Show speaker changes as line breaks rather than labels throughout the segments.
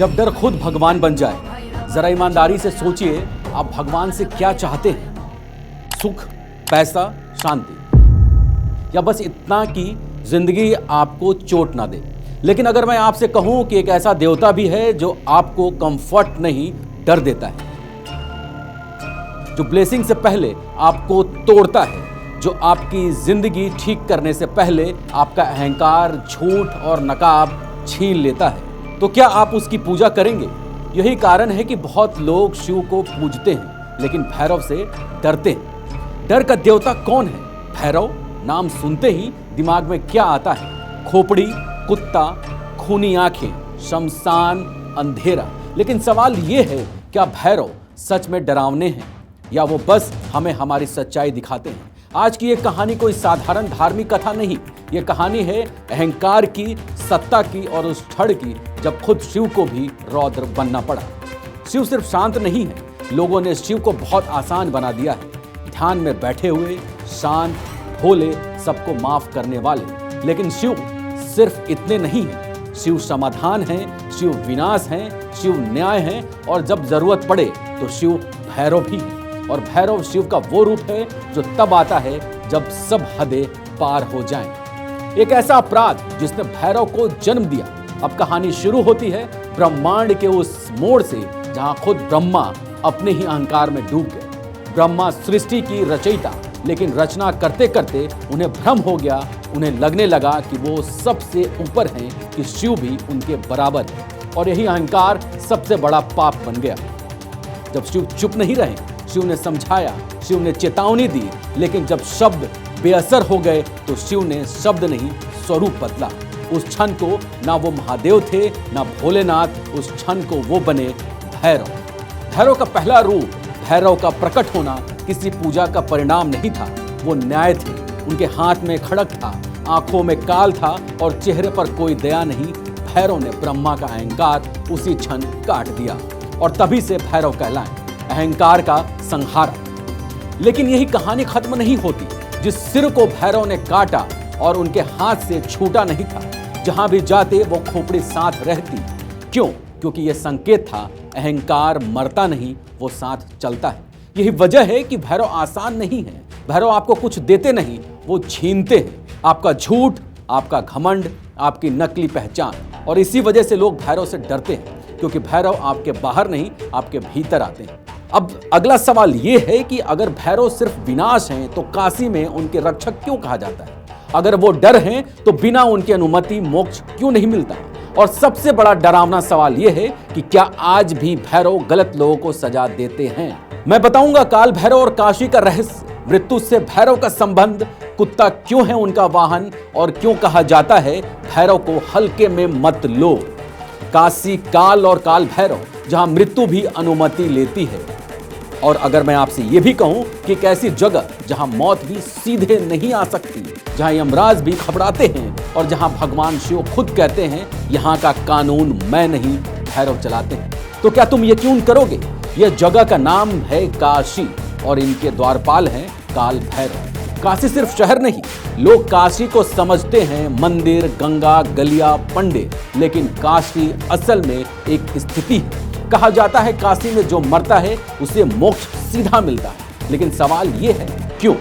जब डर खुद भगवान बन जाए, जरा ईमानदारी से सोचिए आप भगवान से क्या चाहते हैं? सुख, पैसा, शांति, या बस इतना कि जिंदगी आपको चोट ना दे? लेकिन अगर मैं आपसे कहूं कि एक ऐसा देवता भी है जो आपको कंफर्ट नहीं, डर देता है, जो ब्लेसिंग से पहले आपको तोड़ता है, जो आपकी जिंदगी ठीक करने से पहले आपका अहंकार, झूठ और नकाब छीन लेता है, तो क्या आप उसकी पूजा करेंगे? यही कारण है कि बहुत लोग शिव को पूजते हैं लेकिन भैरव से डरते हैं। डर का देवता कौन है? भैरव नाम सुनते ही दिमाग में क्या आता है? खोपड़ी, कुत्ता, खूनी आंखें, शमशान, अंधेरा। लेकिन सवाल यह है, क्या भैरव सच में डरावने हैं या वो बस हमें हमारी सच्चाई दिखाते हैं? आज की ये कहानी कोई साधारण धार्मिक कथा नहीं, ये कहानी है अहंकार की, सत्ता की और उस क्षण की जब खुद शिव को भी रौद्र बनना पड़ा। शिव सिर्फ शांत नहीं है, लोगों ने शिव को बहुत आसान बना दिया है। ध्यान में बैठे हुए, शांत, भोले, सबको माफ करने वाले। लेकिन शिव सिर्फ इतने नहीं हैं। शिव समाधान है, शिव विनाश है, शिव न्याय है और जब जरूरत पड़े तो शिव भैरव भी है। और भैरव शिव का वो रूप है जो तब आता है जब सब हदें पार हो जाएं। एक ऐसा अपराध जिसने भैरव को जन्म दिया। अब कहानी शुरू होती है ब्रह्मांड के उस मोड़ से जहां खुद ब्रह्मा अपने ही अहंकार में डूब गए। ब्रह्मा सृष्टि की रचयिता, लेकिन रचना करते करते उन्हें भ्रम हो गया। उन्हें लगने लगा कि वो सबसे ऊपर हैं, कि शिव भी उनके बराबर है। और यही अहंकार सबसे बड़ा पाप बन गया। जब शिव चुप नहीं रहे, शिव ने समझाया, शिव ने चेतावनी दी, लेकिन जब शब्द बेअसर हो गए तो शिव ने शब्द नहीं, स्वरूप बदला। उस क्षण को ना वो महादेव थे ना भोलेनाथ, उस क्षण को वो बने भैरव। भैरव का पहला रूप, भैरव का प्रकट होना किसी पूजा का परिणाम नहीं था, वो न्याय थे। उनके हाथ में खड़ग था, आंखों में काल था और चेहरे पर कोई दया नहीं। भैरव ने ब्रह्मा का अहंकार उसी क्षण काट दिया और तभी से भैरव कहलाए, अहंकार का संहार। लेकिन यही कहानी खत्म नहीं होती। जिस सिर को भैरव ने काटा और उनके हाथ से छूटा नहीं था, जहां भी जाते वो खोपड़ी साथ रहती। क्यों? क्योंकि यह संकेत था, अहंकार मरता नहीं, वो साथ चलता है। यही वजह है कि भैरव आसान नहीं है। भैरव आपको कुछ देते नहीं, वो छीनते हैं। आपका झूठ, आपका घमंड, आपकी नकली पहचान। और इसी वजह से लोग भैरव से डरते हैं, क्योंकि भैरव आपके बाहर नहीं, आपके भीतर आते हैं। अब अगला सवाल यह है कि अगर भैरव सिर्फ विनाश हैं तो काशी में उनके रक्षक क्यों कहा जाता है? अगर वो डर हैं तो बिना उनकी अनुमति मोक्ष क्यों नहीं मिलता? और सबसे बड़ा डरावना सवाल यह है कि क्या आज भी भैरव गलत लोगों को सजा देते हैं? मैं बताऊंगा काल भैरव और काशी का रहस्य, मृत्यु से भैरव का संबंध, कुत्ता क्यों है उनका वाहन और क्यों कहा जाता है भैरव को हल्के में मत लो। काशी काल और काल भैरव, जहां मृत्यु भी अनुमति लेती है। और अगर मैं आपसे यह भी कहूं कि एक ऐसी जगह जहां मौत भी सीधे नहीं आ सकती, जहां यमराज भी घबराते हैं और जहां भगवान शिव खुद कहते हैं, यहां का कानून मैं नहीं, भैरव चलाते हैं, तो क्या तुम यकीन करोगे? यह जगह का नाम है काशी और इनके द्वारपाल हैं काल भैरव। काशी सिर्फ शहर नहीं, लोग काशी को समझते हैं मंदिर, गंगा, गलिया, पंडे, लेकिन काशी असल में एक स्थिति है। कहा जाता है काशी में जो मरता है उसे मोक्ष सीधा मिलता है। लेकिन सवाल यह है, क्यों?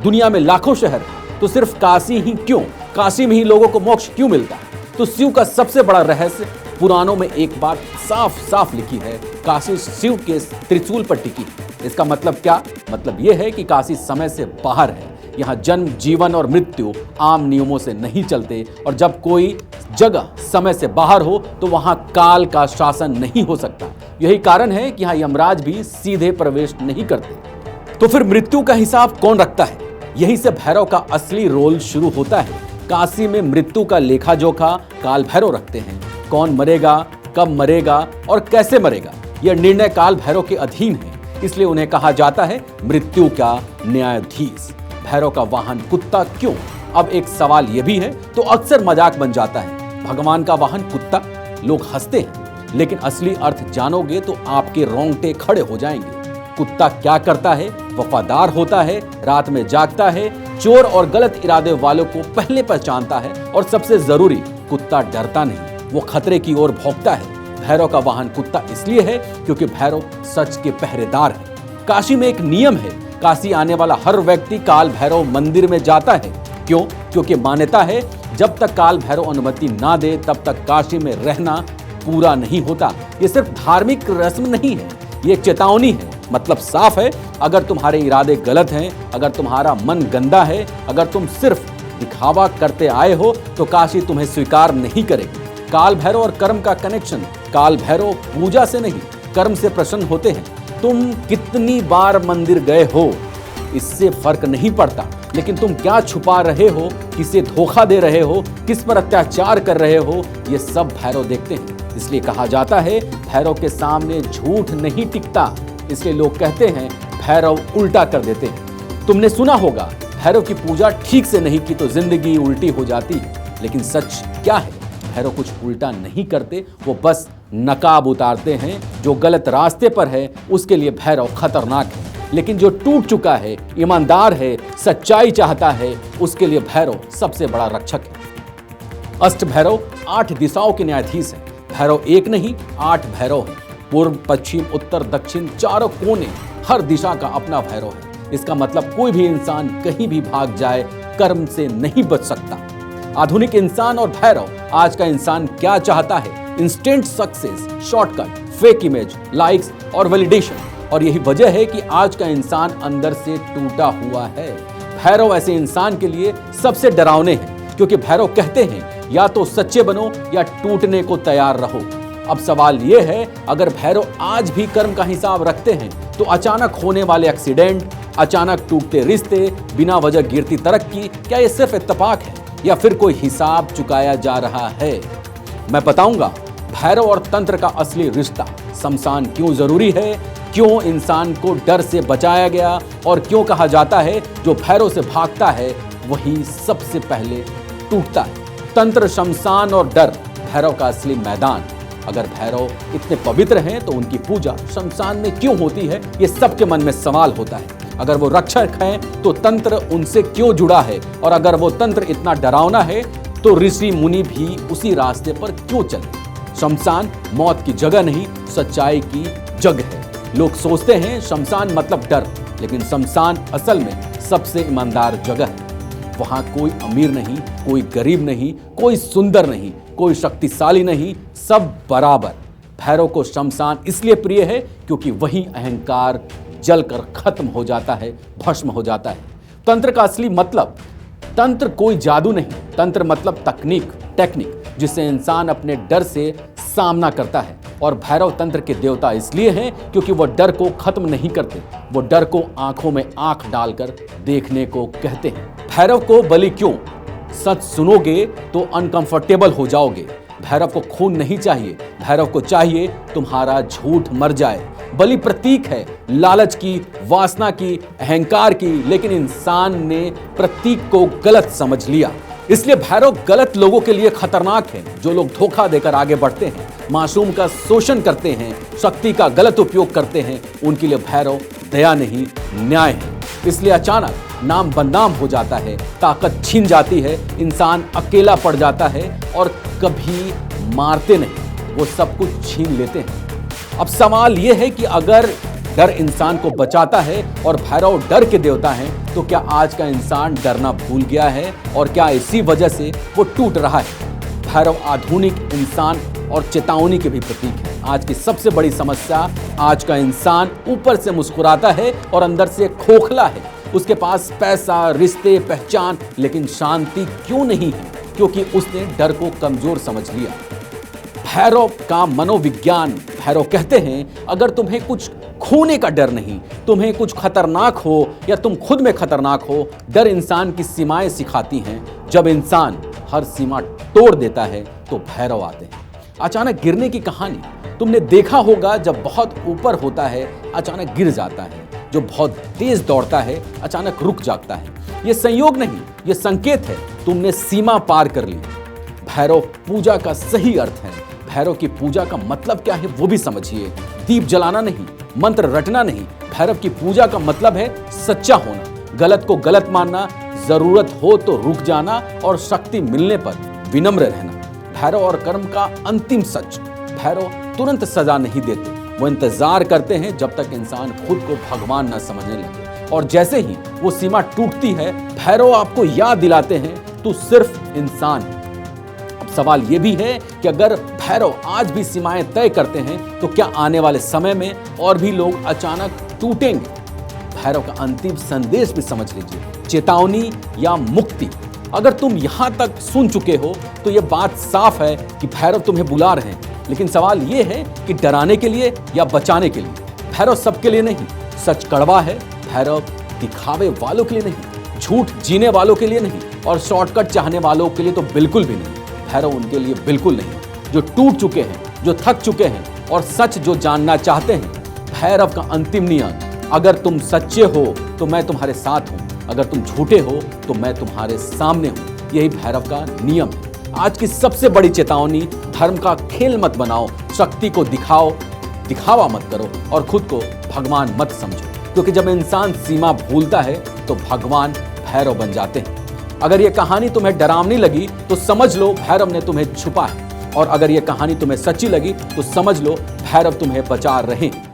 दुनिया में लाखों शहर, तो सिर्फ काशी ही क्यों? काशी में ही लोगों को मोक्ष क्यों मिलता है? तो शिव का सबसे बड़ा रहस्य, पुराणों में एक बात साफ साफ लिखी है, काशी शिव के त्रिशूल पर टिकी है। इसका मतलब क्या? मतलब यह है कि काशी समय से बाहर है। यहाँ जन्म, जीवन और मृत्यु आम नियमों से नहीं चलते, और जब कोई जगह समय से बाहर हो तो वहां काल का शासन नहीं हो सकता। यही कारण है कि यहाँ यमराज भी सीधे प्रवेश नहीं करते। तो फिर मृत्यु का हिसाब कौन रखता है? यहीं से भैरव का असली रोल शुरू होता है। काशी में मृत्यु का लेखा जोखा काल भैरव रखते हैं। कौन मरेगा, कब मरेगा और कैसे मरेगा, यह निर्णय काल भैरव के अधीन है। इसलिए उन्हें कहा जाता है मृत्यु का न्यायाधीश। भैरव का वाहन कुत्ता क्यों? अब एक सवाल यह भी है, तो अक्सर मजाक बन जाता है, भगवान का वाहन कुत्ता? लोग हंसते हैं, लेकिन असली अर्थ जानोगे तो आपके रोंगटे खड़े हो जाएंगे। कुत्ता क्या करता है? वफादार होता है, रात में जागता है, चोर और गलत इरादे वालों को पहले पहचानता है, और सबसे जरूरी, कुत्ता डरता नहीं, वो खतरे की ओर भौंकता है। भैरव का वाहन कुत्ता इसलिए है क्योंकि भैरव सच के पहरेदार है। काशी में एक नियम है, काशी आने वाला हर व्यक्ति काल भैरव मंदिर में जाता है। क्यों? क्योंकि मान्यता है जब तक काल भैरव अनुमति ना दे तब तक काशी में रहना पूरा नहीं होता। ये सिर्फ धार्मिक रस्म नहीं है, ये चेतावनी है। मतलब साफ है, अगर तुम्हारे इरादे गलत हैं, अगर तुम्हारा मन गंदा है, अगर तुम सिर्फ दिखावा करते आए हो तो काशी तुम्हें स्वीकार नहीं करेगी। काल भैरव और कर्म का कनेक्शन, काल भैरव पूजा से नहीं कर्म से प्रसन्न होते हैं। तुम कितनी बार मंदिर गए हो इससे फर्क नहीं पड़ता, लेकिन तुम क्या छुपा रहे हो, किसे धोखा दे रहे हो, किस पर अत्याचार कर रहे हो, ये सब भैरव देखते हैं। इसलिए कहा जाता है भैरव के सामने झूठ नहीं टिकता। इसलिए लोग कहते हैं भैरव उल्टा कर देते हैं। तुमने सुना होगा भैरव की पूजा ठीक से नहीं की तो जिंदगी उल्टी हो जाती है, लेकिन सच क्या है? भैरव कुछ उल्टा नहीं करते, वो बस नकाब उतारते हैं। जो गलत रास्ते पर है उसके लिए भैरव खतरनाक है, लेकिन जो टूट चुका है, ईमानदार है, सच्चाई चाहता है, उसके लिए भैरव सबसे बड़ा रक्षक है। अष्ट भैरव 8 दिशाओं के न्यायाधीश हैं। भैरव एक नहीं 8 भैरव हैं। पूर्व, पश्चिम, उत्तर, दक्षिण, चारों कोने, हर दिशा का अपना भैरव है। इसका मतलब कोई भी इंसान कहीं भी भाग जाए कर्म से नहीं बच सकता। आधुनिक इंसान और भैरव, आज का इंसान क्या चाहता है? Instant success, shortcut, fake image, likes और वैलिडेशन। और यही वजह है कि आज का इंसान अंदर से टूटा हुआ है। भैरव ऐसे इंसान के लिए सबसे डरावने हैं, क्योंकि भैरव कहते हैं या तो सच्चे बनो या टूटने को तैयार रहो। अब सवाल यह है, अगर भैरव आज भी कर्म का हिसाब रखते हैं तो अचानक होने वाले एक्सीडेंट, अचानक टूटते रिश्ते, बिना वजह गिरती तरक्की, क्या ये सिर्फ इत्तेफाक है या फिर कोई हिसाब चुकाया जा रहा है? मैं बताऊंगा भैरव और तंत्र का असली रिश्ता, शमशान क्यों जरूरी है, क्यों इंसान को डर से बचाया गया और क्यों कहा जाता है जो भैरव से भागता है वही सबसे पहले टूटता है। तंत्र, शमशान और डर, भैरव का असली मैदान। अगर भैरव इतने पवित्र हैं तो उनकी पूजा शमशान में क्यों होती है, ये सबके मन में सवाल होता है। अगर वो रक्षक हैं तो तंत्र उनसे क्यों जुड़ा है, और अगर वो तंत्र इतना डरावना है तो ऋषि मुनि भी उसी रास्ते पर क्यों चले? शमशान मौत की जगह नहीं, सच्चाई की जगह है। लोग सोचते हैं शमशान मतलब डर, लेकिन शमशान असल में सबसे ईमानदार जगह है। वहां कोई अमीर नहीं, कोई गरीब नहीं, कोई सुंदर नहीं, कोई शक्तिशाली नहीं, सब बराबर। भैरव को शमशान इसलिए प्रिय है क्योंकि वही अहंकार जलकर खत्म हो जाता है, भस्म हो जाता है। तंत्र का असली मतलब, तंत्र कोई जादू नहीं, तंत्र मतलब तकनीक, टेक्निक, जिससे इंसान अपने डर से सामना करता है। और भैरव तंत्र के देवता इसलिए हैं क्योंकि वो डर को खत्म नहीं करते, वो डर को आंखों में आंख डालकर देखने को कहते हैं। भैरव को बलि क्यों? सच सुनोगे तो अनकंफर्टेबल हो जाओगे। भैरव को खून नहीं चाहिए, भैरव को चाहिए तुम्हारा झूठ मर जाए। बलि प्रतीक है लालच की, वासना की, अहंकार की, लेकिन इंसान ने प्रतीक को गलत समझ लिया। इसलिए भैरव गलत लोगों के लिए खतरनाक है। जो लोग धोखा देकर आगे बढ़ते हैं, मासूम का शोषण करते हैं, शक्ति का गलत उपयोग करते हैं, उनके लिए भैरव दया नहीं, न्याय है। इसलिए अचानक नाम बदनाम हो जाता है, ताकत छीन जाती है, इंसान अकेला पड़ जाता है, और कभी मारते नहीं, वो सब कुछ छीन लेते हैं। अब सवाल यह है कि अगर डर इंसान को बचाता है और भैरव डर के देवता हैं, तो क्या आज का इंसान डरना भूल गया है, और क्या इसी वजह से वो टूट रहा है? भैरव आधुनिक इंसान और चेतावनी के भी प्रतीक है। आज की सबसे बड़ी समस्या, आज का इंसान ऊपर से मुस्कुराता है और अंदर से खोखला है। उसके पास पैसा, रिश्ते, पहचान, लेकिन शांति क्यों नहीं है? क्योंकि उसने डर को कमजोर समझ लिया। भैरव का मनोविज्ञान, भैरव कहते हैं अगर तुम्हें कुछ खोने का डर नहीं, तुम्हें कुछ खतरनाक हो या तुम खुद में खतरनाक हो, डर इंसान की सीमाएं सिखाती हैं। जब इंसान हर सीमा तोड़ देता है तो भैरव आते हैं। अचानक गिरने की कहानी तुमने देखा होगा, जब बहुत ऊपर होता है अचानक गिर जाता है, जो बहुत तेज दौड़ता है अचानक रुक जाता है। यह संयोग नहीं, यह संकेत है, तुमने सीमा पार कर ली। भैरव पूजा का सही अर्थ है। भैरव की पूजा का मतलब क्या है वो भी समझिए। दीप जलाना नहीं, मंत्र रटना नहीं, भैरव की पूजा का मतलब है सच्चा होना, गलत को गलत मानना, जरूरत हो तो रुक जाना और शक्ति मिलने पर विनम्र रहना। भैरव और कर्म का अंतिम सच, भैरव तुरंत सजा नहीं देते, वो इंतजार करते हैं जब तक इंसान खुद को भगवान न समझने लगे। और जैसे ही वो सीमा टूटती है, भैरव आपको याद दिलाते हैं तू सिर्फ इंसान है। अब सवाल ये भी है कि अगर भैरव आज भी सीमाएं तय करते हैं तो क्या आने वाले समय में और भी लोग अचानक टूटेंगे? भैरव का अंतिम संदेश भी समझ लीजिए, चेतावनी या मुक्ति। अगर तुम यहां तक सुन चुके हो तो यह बात साफ है कि भैरव तुम्हें बुला रहे हैं, लेकिन सवाल यह है कि डराने के लिए या बचाने के लिए। भैरव सबके लिए नहीं, सच कड़वा है। भैरव दिखावे वालों के लिए नहीं, झूठ जीने वालों के लिए नहीं, और शॉर्टकट चाहने वालों के लिए तो बिल्कुल भी नहीं। भैरव उनके लिए बिल्कुल नहीं जो टूट चुके हैं, जो थक चुके हैं और सच जो जानना चाहते हैं। भैरव का अंतिम नियम, अगर तुम सच्चे हो तो मैं तुम्हारे साथ हूं, अगर तुम झूठे हो तो मैं तुम्हारे सामने हूं। यही भैरव का नियम है। आज की सबसे बड़ी चेतावनी, धर्म का खेल मत बनाओ, शक्ति को दिखाओ, दिखावा मत करो और खुद को भगवान मत समझो, क्योंकि जब इंसान सीमा भूलता है तो भगवान भैरव बन जाते हैं। अगर ये कहानी तुम्हें डरावनी लगी तो समझ लो भैरव ने तुम्हें छुपा है, और अगर ये कहानी तुम्हें सच्ची लगी तो समझ लो भैरव तुम्हें बचा रहे हैं।